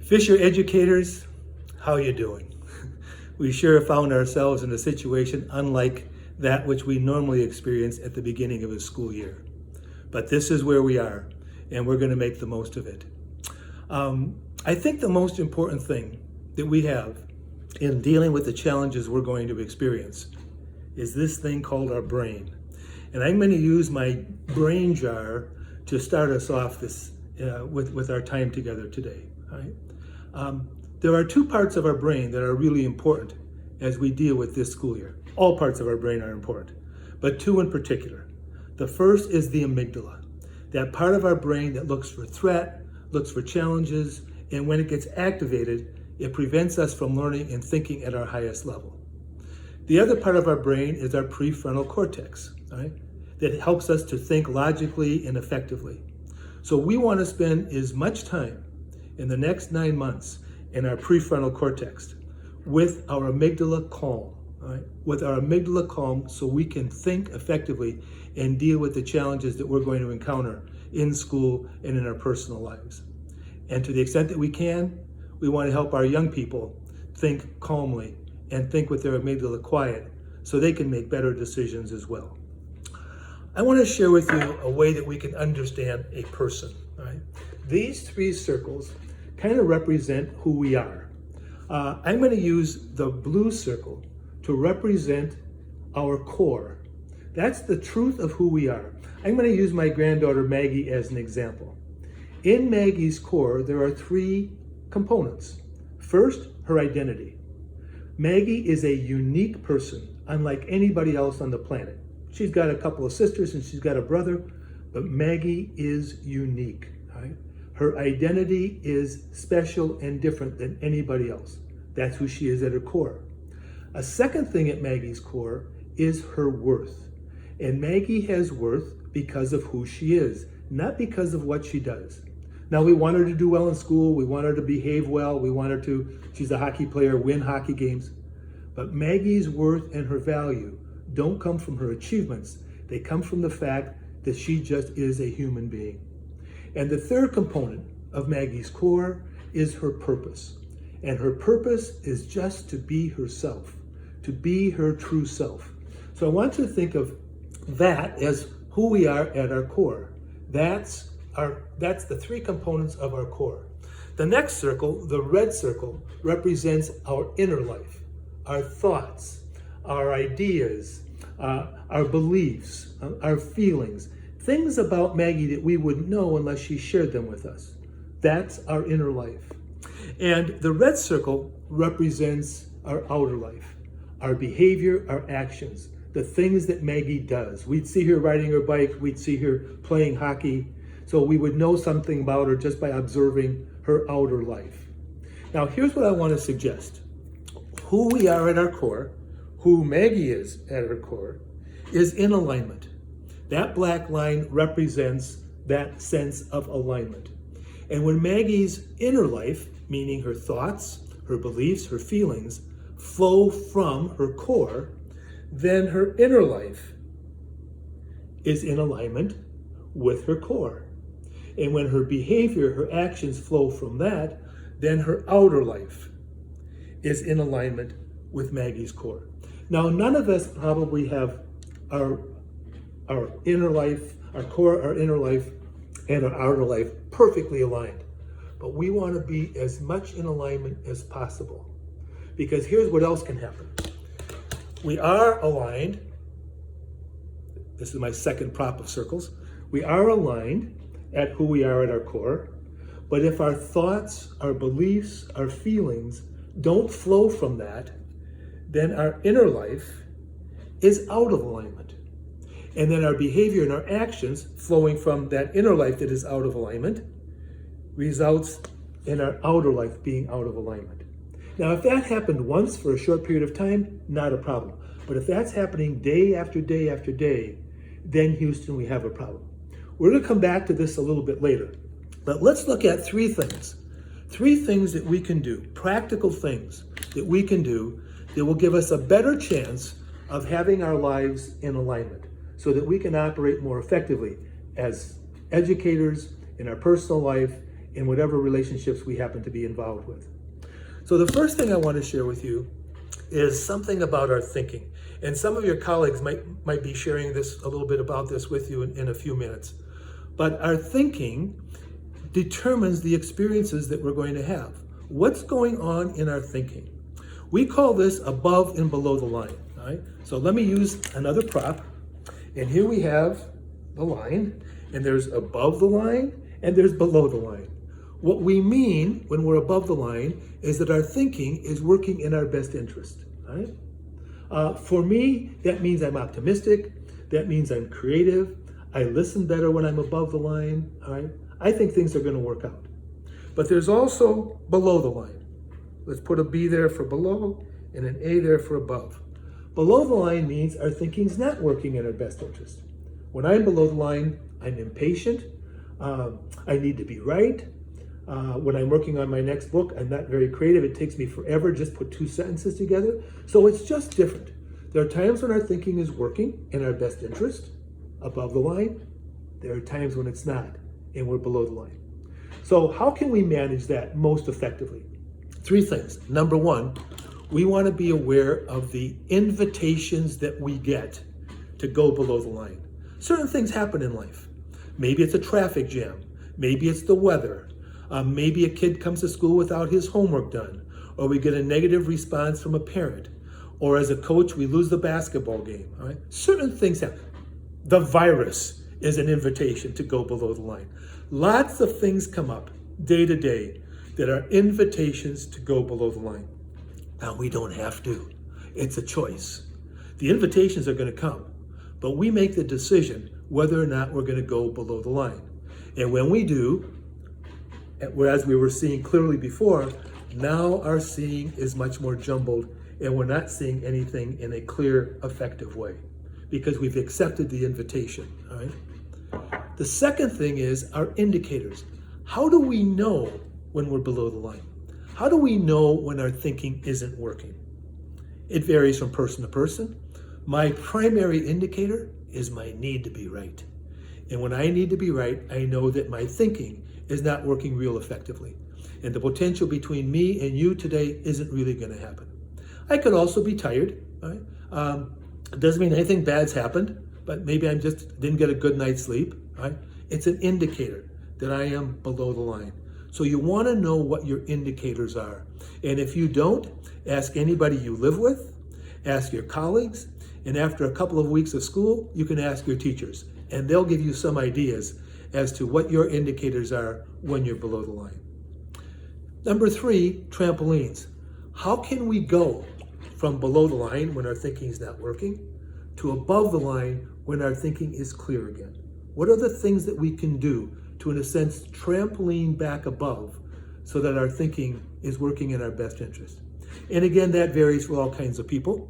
Fischer educators, how you doing? We sure found ourselves in a situation unlike that which we normally experience at the beginning of a school year. But this is where we are, and we're going to make the most of it. I think the most important thing that we have in dealing with the challenges we're going to experience is this thing called our brain. And I'm going to use my brain jar to start us off this with our time together today. All right? There are two parts of our brain that are really important as we deal with this school year. All parts of our brain are important, but two in particular. The first is the amygdala, that part of our brain that looks for threat, looks for challenges, and when it gets activated, it prevents us from learning and thinking at our highest level. The other part of our brain is our prefrontal cortex, right? That helps us to think logically and effectively. So we want to spend as much time in the next 9 months in our prefrontal cortex with our amygdala calm, right? With our amygdala calm so we can think effectively and deal with the challenges that we're going to encounter in school and in our personal lives. And to the extent that we can, we want to help our young people think calmly and think with their amygdala quiet so they can make better decisions as well. I want to share with you a way that we can understand a person, right? These three circles kind of represent who we are. I'm going to use the blue circle to represent our core. That's the truth of who we are. I'm going to use my granddaughter Maggie as an example. In Maggie's core, there are three components. First, her identity. Maggie is a unique person, unlike anybody else on the planet. She's got a couple of sisters and she's got a brother, but Maggie is unique, right? Her identity is special and different than anybody else. That's who she is at her core. A second thing at Maggie's core is her worth. And Maggie has worth because of who she is, not because of what she does. Now, we want her to do well in school. We want her to behave well. We want her to, she's a hockey player, win hockey games. But Maggie's worth and her value don't come from her achievements. They come from the fact that she just is a human being. And the third component of Maggie's core is her purpose. And her purpose is just to be herself, to be her true self. So I want you to think of that as who we are at our core. That's the three components of our core. The next circle, the red circle, represents our inner life, our thoughts, our ideas, our beliefs, our feelings, things about Maggie that we wouldn't know unless she shared them with us. That's our inner life. And the red circle represents our outer life, our behavior, our actions, the things that Maggie does. We'd see her riding her bike, we'd see her playing hockey, so we would know something about her just by observing her outer life. Now, here's what I want to suggest. Who we are at our core, who Maggie is at her core, is in alignment. That black line represents that sense of alignment. And when Maggie's inner life, meaning her thoughts, her beliefs, her feelings, flow from her core, then her inner life is in alignment with her core. And when her behavior, her actions flow from that, then her outer life is in alignment with Maggie's core. Now, none of us probably have our inner life, our core, our inner life, and our outer life perfectly aligned. But we want to be as much in alignment as possible. Because here's what else can happen. We are aligned. This is my second prop of circles. We are aligned at who we are at our core. But if our thoughts, our beliefs, our feelings don't flow from that, then our inner life is out of alignment. And then our behavior and our actions flowing from that inner life that is out of alignment results in our outer life being out of alignment. Now, if that happened once for a short period of time, not a problem. But if that's happening day after day after day, then Houston, we have a problem. We're going to come back to this a little bit later. But let's look at three things. Three things that we can do, practical things that we can do that will give us a better chance of having our lives in alignment so that we can operate more effectively as educators in our personal life in whatever relationships we happen to be involved with. So the first thing I want to share with you is something about our thinking. And some of your colleagues might be sharing this a little bit about this with you in a few minutes. But our thinking determines the experiences that we're going to have. What's going on in our thinking? We call this above and below the line. All right? So let me use another prop. And here we have the line, and there's above the line, and there's below the line. What we mean when we're above the line is that our thinking is working in our best interest. All right? For me, that means I'm optimistic. That means I'm creative. I listen better when I'm above the line. All right? I think things are going to work out. But there's also below the line. Let's put a B there for below and an A there for above. Below the line means our thinking's not working in our best interest. When I'm below the line, I'm impatient. I need to be right. When I'm working on my next book, I'm not very creative. It takes me forever to just put two sentences together. So it's just different. There are times when our thinking is working in our best interest, above the line. There are times when it's not, and we're below the line. So how can we manage that most effectively? Three things. Number one, we want to be aware of the invitations that we get to go below the line. Certain things happen in life. Maybe it's a traffic jam. Maybe it's the weather. Maybe a kid comes to school without his homework done, or we get a negative response from a parent, or as a coach, we lose the basketball game. All right? Certain things happen. The virus is an invitation to go below the line. Lots of things come up day to day that are invitations to go below the line. Now, we don't have to. It's a choice. The invitations are going to come, but we make the decision whether or not we're going to go below the line. And when we do, whereas we were seeing clearly before, now our seeing is much more jumbled, and we're not seeing anything in a clear, effective way because we've accepted the invitation. All right? The second thing is our indicators. How do we know when we're below the line? How do we know when our thinking isn't working? It varies from person to person. My primary indicator is my need to be right. And when I need to be right, I know that my thinking is not working real effectively. And the potential between me and you today isn't really going to happen. I could also be tired. Right? It doesn't mean anything bad's happened, but maybe I just didn't get a good night's sleep. Right? It's an indicator that I am below the line. So you want to know what your indicators are. And if you don't, ask anybody you live with, ask your colleagues, and after a couple of weeks of school, you can ask your teachers. And they'll give you some ideas as to what your indicators are when you're below the line. Number three, trampolines. How can we go from below the line when our thinking is not working to above the line when our thinking is clear again? What are the things that we can do to, in a sense, trampoline back above so that our thinking is working in our best interest? And again, that varies for all kinds of people.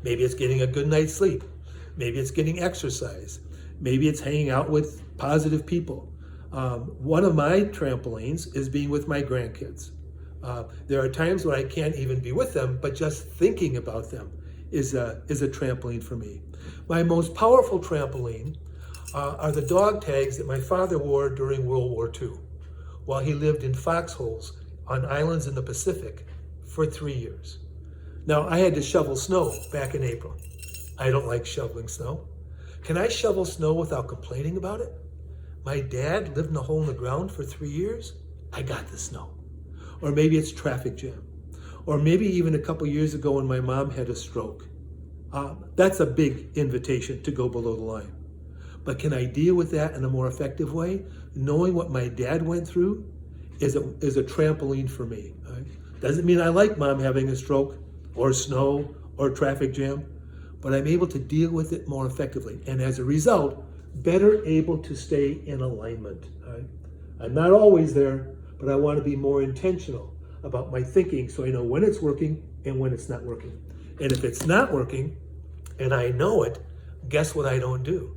Maybe it's getting a good night's sleep. Maybe it's getting exercise. Maybe it's hanging out with positive people. One of my trampolines is being with my grandkids. There are times when I can't even be with them, but just thinking about them is a trampoline for me. My most powerful trampoline are the dog tags that my father wore during World War II, while he lived in foxholes on islands in the Pacific for 3 years. Now, I had to shovel snow back in April. I don't like shoveling snow. Can I shovel snow without complaining about it? My dad lived in a hole in the ground for 3 years. I got the snow. Or maybe it's traffic jam. Or maybe even a couple years ago when my mom had a stroke. That's a big invitation to go below the line. But can I deal with that in a more effective way? Knowing what my dad went through is a trampoline for me. Right? Doesn't mean I like mom having a stroke or snow or traffic jam, but I'm able to deal with it more effectively. And as a result, better able to stay in alignment. Right? I'm not always there, but I want to be more intentional about my thinking so I know when it's working and when it's not working. And if it's not working and I know it, guess what I don't do?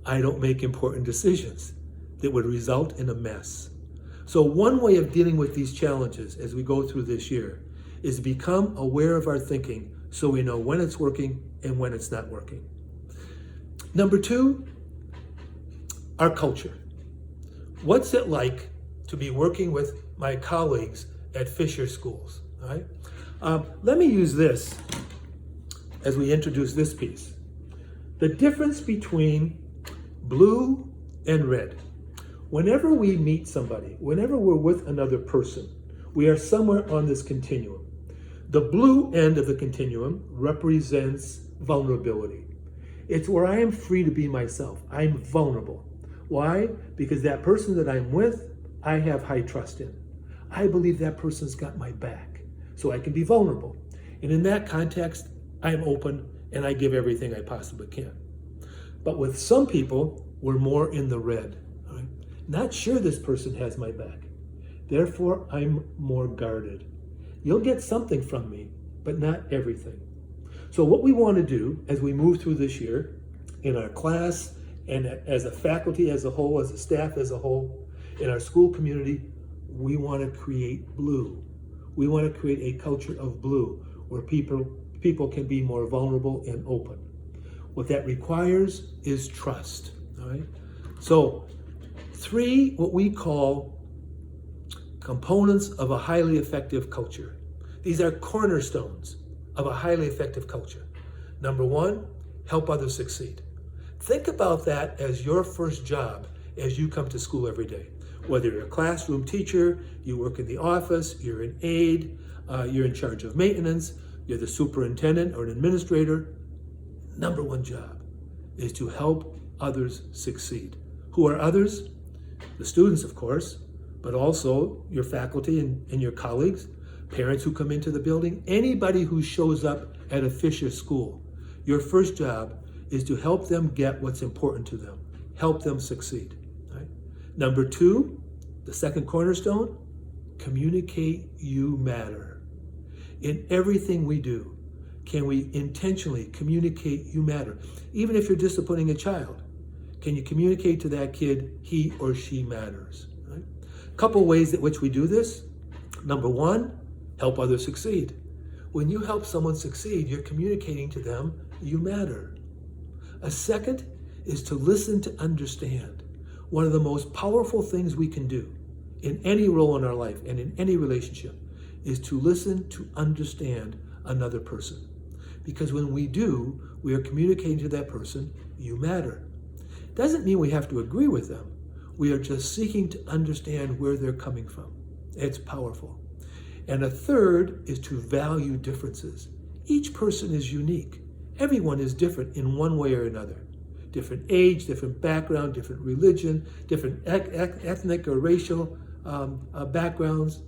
I don't make important decisions that would result in a mess. So one way of dealing with these challenges as we go through this year is become aware of our thinking so we know when it's working and when it's not working. Number two, our culture. What's it like to be working with my colleagues at Fischer schools. All right? Let me use this as we introduce this piece. The difference between blue and red. Whenever we meet somebody, whenever we're with another person, we are somewhere on this continuum. The blue end of the continuum represents vulnerability. It's where I am free to be myself. I'm vulnerable. Why? Because that person that I'm with, I have high trust in. I believe that person's got my back, so I can be vulnerable. And in that context, I'm open and I give everything I possibly can. But with some people, we're more in the red. All right? Not sure this person has my back. Therefore, I'm more guarded. You'll get something from me, but not everything. So what we want to do as we move through this year, in our class, and as a faculty as a whole, as a staff as a whole, in our school community, we want to create blue. We want to create a culture of blue where people can be more vulnerable and open. What that requires is trust. All right? So 3, what we call components of a highly effective culture. These are cornerstones of a highly effective culture. Number 1, help others succeed. Think about that as your first job as you come to school every day. Whether you're a classroom teacher, you work in the office, you're an aide, you're in charge of maintenance, you're the superintendent or an administrator, number 1 job is to help others succeed. Who are others? The students, of course, but also your faculty and your colleagues, parents who come into the building, anybody who shows up at a Fischer school. Your first job is to help them get what's important to them, help them succeed. Right? Number 2, the second cornerstone, communicate you matter. In everything we do, can we intentionally communicate you matter? Even if you're disciplining a child, can you communicate to that kid he or she matters? Right? A couple ways in which we do this. Number 1, help others succeed. When you help someone succeed, you're communicating to them you matter. A second is to listen to understand. One of the most powerful things we can do in any role in our life and in any relationship is to listen to understand another person. Because when we do, we are communicating to that person, you matter. Doesn't mean we have to agree with them. We are just seeking to understand where they're coming from. It's powerful. And a third is to value differences. Each person is unique. Everyone is different in one way or another. Different age, different background, different religion, different ethnic or racial backgrounds.